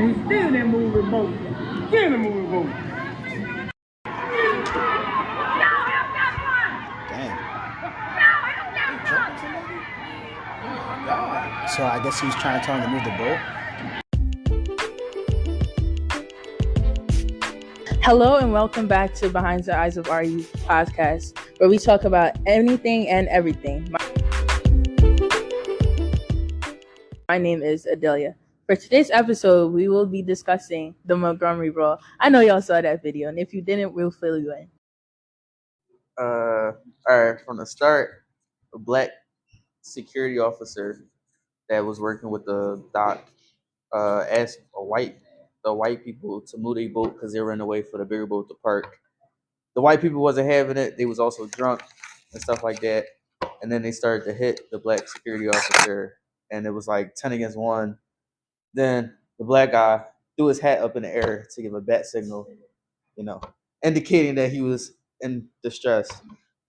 And he's still in that moving boat. Still in the moving boat. So I guess he was trying to tell him to move the boat. Hello and welcome back to Behind the Eyes of Our Youth podcast, where we talk about anything and everything. My name is Adelia. For today's episode, we will be discussing the Montgomery Brawl. I know y'all saw that video, and if you didn't, we'll fill you in. All right, from the start, a black security officer that was working with the dock asked the white people to move their boat because they were in the way for the bigger boat to park. The white people wasn't having it. They was also drunk and stuff like that. And then they started to hit the black security officer, and it was like 10 against 1. Then the black guy threw his hat up in the air to give a bat signal, indicating that he was in distress.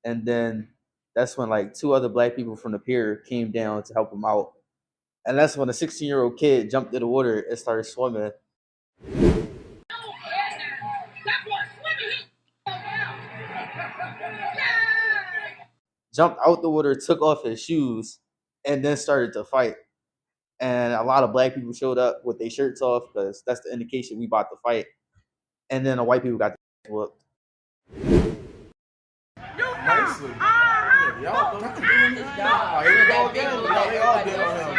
And then that's when like 2 other black people from the pier came down to help him out. And that's when a 16-year-old kid jumped in the water and started swimming. Jumped out the water, took off his shoes, and then started to fight. And a lot of black people showed up with their shirts off because that's the indication we about to fight. And then the white people got whooped. Nicely. Y'all doing his job. They all did on him.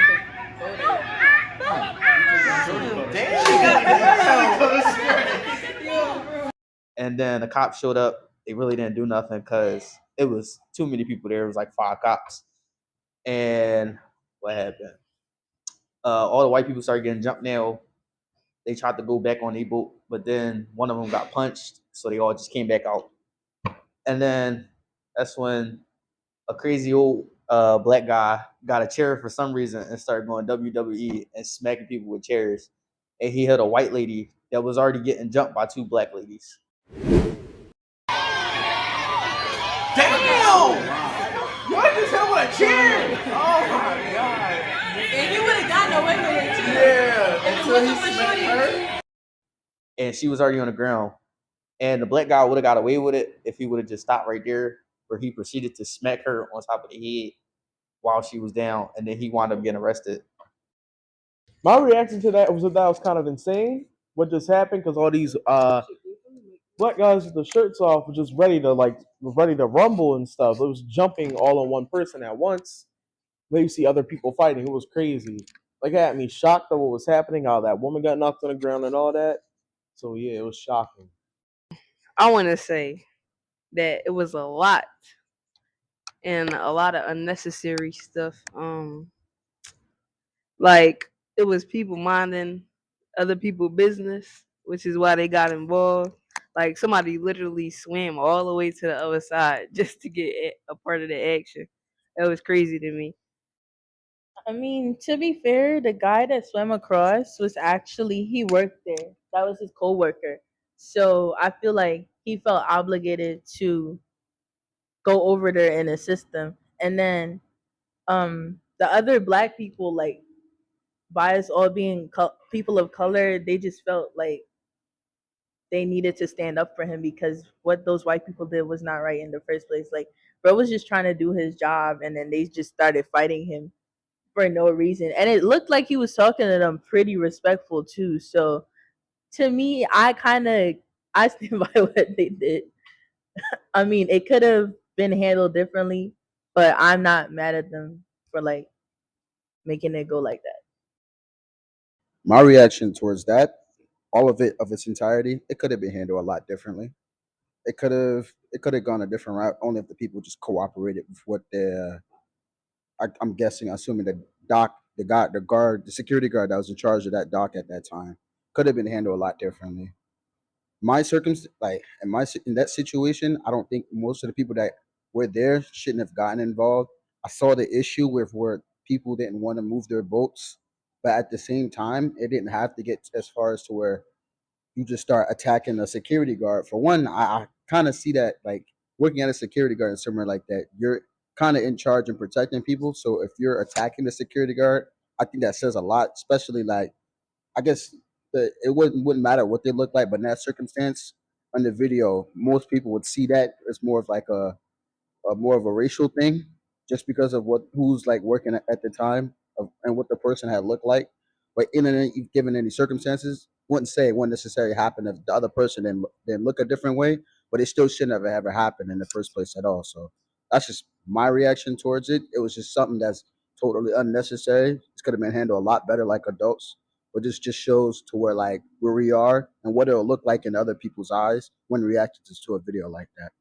And then the cops showed up. They really didn't do nothing because it was too many people there. It was like 5 cops. And what happened? All the white people started getting jumped now. They tried to go back on their boat, but then one of them got punched, so they all just came back out. And then that's when a crazy old black guy got a chair for some reason and started going WWE and smacking people with chairs. And he hit a white lady that was already getting jumped by 2 black ladies. Damn! What just happened with a chair? Oh my god! And he would have gotten away with it too. Yeah, until he smacked her. And she was already on the ground. And the black guy would have got away with it if he would have just stopped right there, where he proceeded to smack her on top of the head while she was down, and then he wound up getting arrested. My reaction to that was kind of insane. What just happened? Because all these black guys with the shirts off were just ready to rumble and stuff. It was jumping all on one person at once. Then you see other people fighting. It was crazy. Like, it had me shocked at what was happening. How that woman got knocked on the ground and all that. So yeah, it was shocking. I want to say that it was a lot and a lot of unnecessary stuff. Like it was people minding other people's business, which is why they got involved. Like somebody literally swam all the way to the other side just to get a part of the action. That was crazy to me. I mean, to be fair, the guy that swam across he worked there. That was his co-worker. So I feel like he felt obligated to go over there and assist them. And then the other black people, like by us all being people of color, they just felt like they needed to stand up for him because what those white people did was not right in the first place. Like, bro was just trying to do his job, and then they just started fighting him for no reason. And it looked like he was talking to them pretty respectful too. So to me, I stand by what they did. I mean, it could have been handled differently, but I'm not mad at them for like making it go like that. My reaction towards that, all of it of its entirety, it could have been handled a lot differently. It could have gone a different route only if the people just cooperated with what I'm guessing, assuming the security guard that was in charge of that dock at that time could have been handled a lot differently. In that situation, I don't think most of the people that were there shouldn't have gotten involved. I saw the issue with where people didn't want to move their boats, but at the same time, it didn't have to get as far as to where you just start attacking a security guard. For one, I kind of see that like working at a security guard and somewhere like that, you're kind of in charge and protecting people. So if you're attacking the security guard, I think that says a lot, especially like I guess it wouldn't matter what they look like, but in that circumstance, on the video, most people would see that as more of like a more of a racial thing, just because of what who's like working at the time and what the person had looked like. But in any given any circumstances, wouldn't say it wouldn't necessarily happen if the other person then look a different way, but it still shouldn't have ever happened in the first place at all. So that's just my reaction towards it. It was just something that's totally unnecessary. This could have been handled a lot better like adults. But this just shows to where like where we are and what it'll look like in other people's eyes when reacting to a video like that.